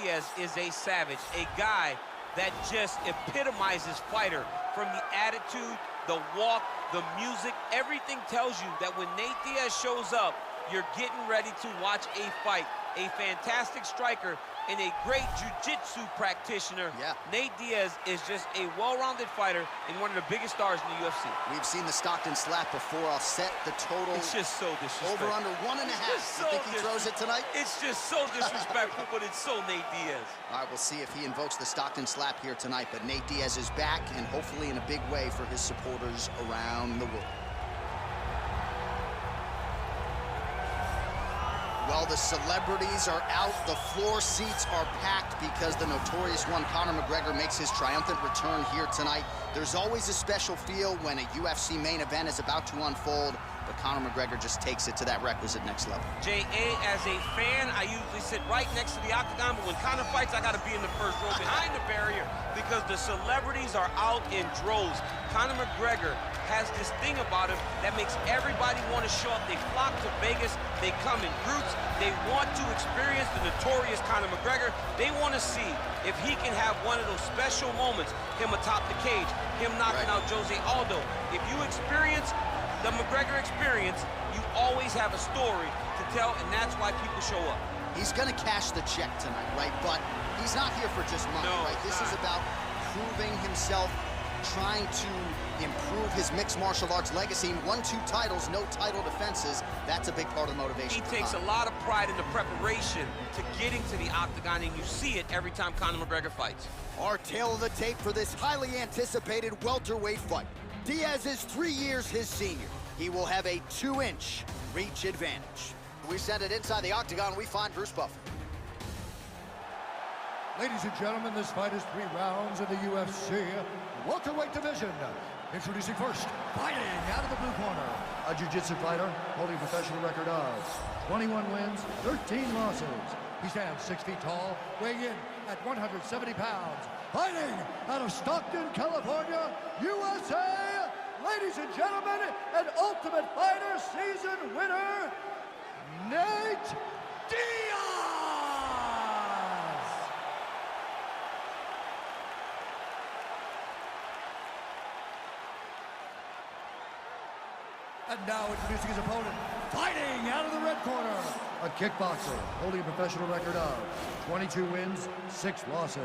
Diaz is a savage, a guy that just epitomizes fighter. From the attitude, the walk, the music, everything tells you that when Nate Diaz shows up, you're getting ready to watch a fight. A fantastic striker and a great jiu-jitsu practitioner. Yeah. Nate Diaz is just a well-rounded fighter and one of the biggest stars in the UFC. We've seen the Stockton slap before. I'll set the total. It's just so disrespectful. Over under 1.5. So you think he throws it tonight? It's just so disrespectful, but it's so Nate Diaz. All right, we'll see if he invokes the Stockton slap here tonight, but Nate Diaz is back, and hopefully in a big way for his supporters around the world. Well, the celebrities are out. The floor seats are packed because the notorious one, Conor McGregor, makes his triumphant return here tonight. There's always a special feel when a UFC main event is about to unfold, but Conor McGregor just takes it to that requisite next level. J.A., as a fan, I usually sit right next to the octagon, but when Conor fights, I got to be in the first row behind the barrier because the celebrities are out in droves. Conor McGregor has this thing about him that makes everybody want to show up. They flock to Vegas. They come in groups. They want to experience the notorious Conor McGregor. They want to see if he can have one of those special moments, him atop the cage, him knocking out Jose Aldo. If you experience the McGregor experience, you always have a story to tell, and that's why people show up. He's going to cash the check tonight, right? But he's not here for just money, right? This is about proving himself, trying to improve his mixed martial arts legacy. 1-2 titles, no title defenses. That's a big part of the motivation. He takes a lot of pride in the preparation to getting to the octagon, and you see it every time Conor McGregor fights. Our tail of the tape for this highly anticipated welterweight fight. Diaz is 3 years his senior. He will have a 2-inch reach advantage. We send it inside the octagon. We find Bruce Buffer. Ladies and gentlemen, this fight is 3 rounds in the UFC welterweight division. Introducing first, fighting out of the blue corner, a jiu-jitsu fighter holding a professional record of 21 wins, 13 losses. He stands 6 feet tall, weighing in at 170 pounds. Fighting out of Stockton, California, USA, ladies and gentlemen, an Ultimate Fighter season winner, Nate Diaz! And now introducing his opponent, fighting out of the red corner, a kickboxer holding a professional record of 22 wins, 6 losses.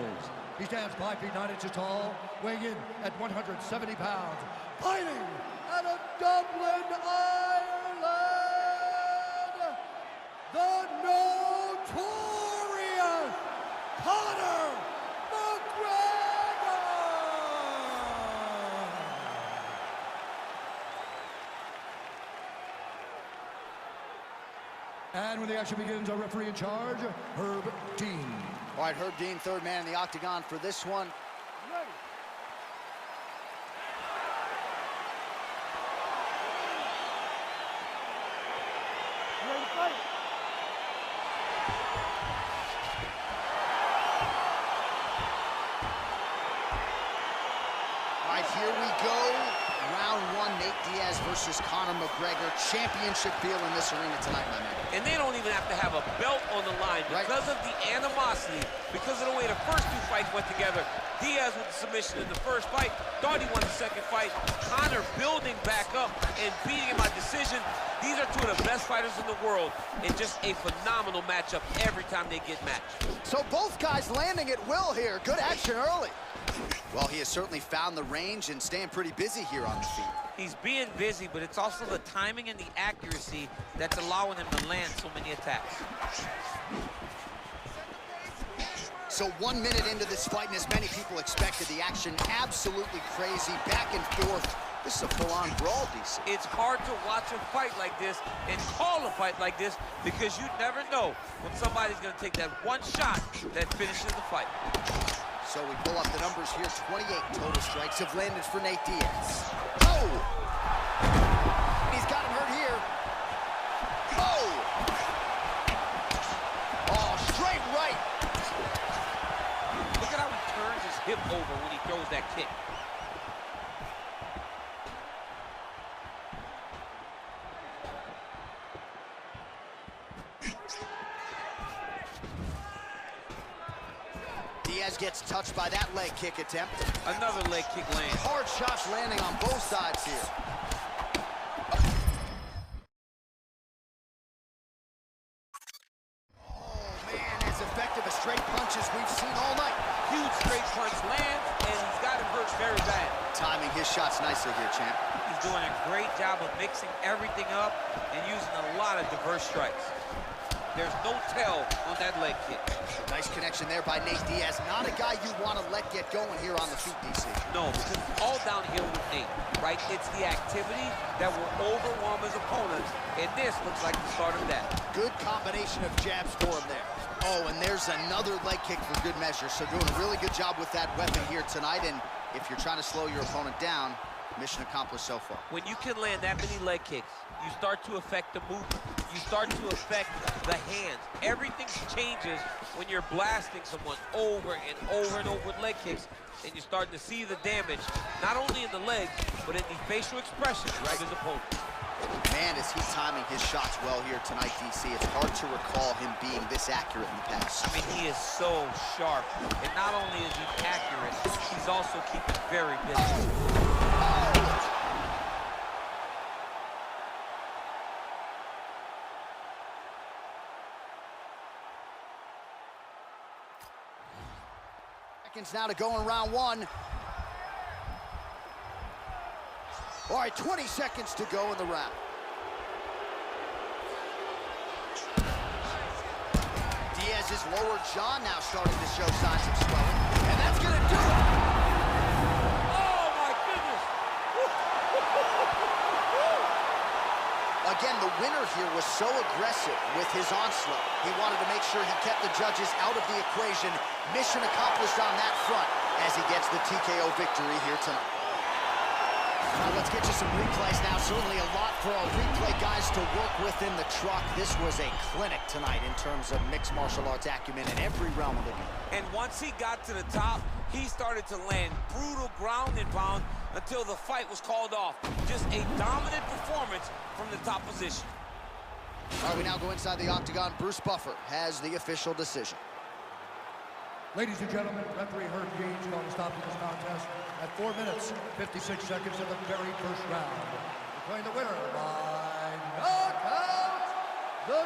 He stands 5 feet 9 inches tall, weighing in at 170 pounds. Fighting out of Dublin, Ireland, the notorious Conor McGregor! And when the action begins, our referee in charge, Herb Dean. All right, Herb Dean, third man in the octagon for this one. Ready. Ready to fight. All right, here we go. Round 1, Nate Diaz versus Conor McGregor. Championship feel in this arena tonight, my man. And they don't even have to have a belt on the line because of the animosity, because of the way the first 2 fights went together. Diaz with the submission in the first fight, thought he won the second fight. Conor building back up and beating him by decision. These are 2 of the best fighters in the world, and just a phenomenal matchup every time they get matched. So both guys landing at will here. Good action early. Well, he has certainly found the range and staying pretty busy here on the feet. He's being busy, but it's also the timing and the accuracy that's allowing him to land so many attacks. So 1 minute into this fight, and as many people expected, the action absolutely crazy, back and forth. This is a full-on brawl, DC. It's hard to watch a fight like this and call a fight like this because you never know when somebody's going to take that one shot that finishes the fight. So we pull up the numbers here. 28 total strikes have landed for Nate Diaz. Oh! He's got him hurt here. Oh! Oh, straight right. Look at how he turns his hip over when he throws that kick. Diaz gets touched by that leg kick attempt. Another leg kick lands. Hard shots landing on both sides here. Oh, man, as effective as straight punches we've seen all night. Huge straight punch lands, and he's got him hurt very bad. Timing his shots nicely here, champ. He's doing a great job of mixing everything up and using a lot of diverse strikes. There's no tell on that leg kick. Nice connection there by Nate Diaz. Not a guy you want to let get going here on the feet, DC. No, because it's all downhill with Nate, right? It's the activity that will overwhelm his opponents, and this looks like the start of that. Good combination of jabs for him there. Oh, and there's another leg kick for good measure. So doing a really good job with that weapon here tonight, and if you're trying to slow your opponent down, mission accomplished so far. When you can land that many leg kicks, you start to affect the movement. You start to affect the hands. Everything changes when you're blasting someone over and over and over with leg kicks, and you're starting to see the damage, not only in the legs, but in the facial expressions of his opponent. Man, is he timing his shots well here tonight, DC. It's hard to recall him being this accurate in the past. I mean, he is so sharp. And not only is he accurate, he's also keeping very busy. Seconds now to go in round one. All right, 20 seconds to go in the round. Diaz's lower jaw now starting to show signs of swelling, and that's gonna do it. Oh my goodness! Again, the winner here was so aggressive with his onslaught. He wanted to make sure he kept the judges out of the equation. Mission accomplished on that front as he gets the TKO victory here tonight. Well, let's get you some replays now. Certainly a lot for our replay guys to work with in the truck. This was a clinic tonight in terms of mixed martial arts acumen in every realm of the game. And once he got to the top, he started to land brutal ground and pound until the fight was called off. Just a dominant performance from the top position. All right, we now go inside the octagon. Bruce Buffer has the official decision. Ladies and gentlemen, referee Herb Gaines going to stop this contest at 4 minutes, 56 seconds of the very first round. Declaring the winner by knockout, the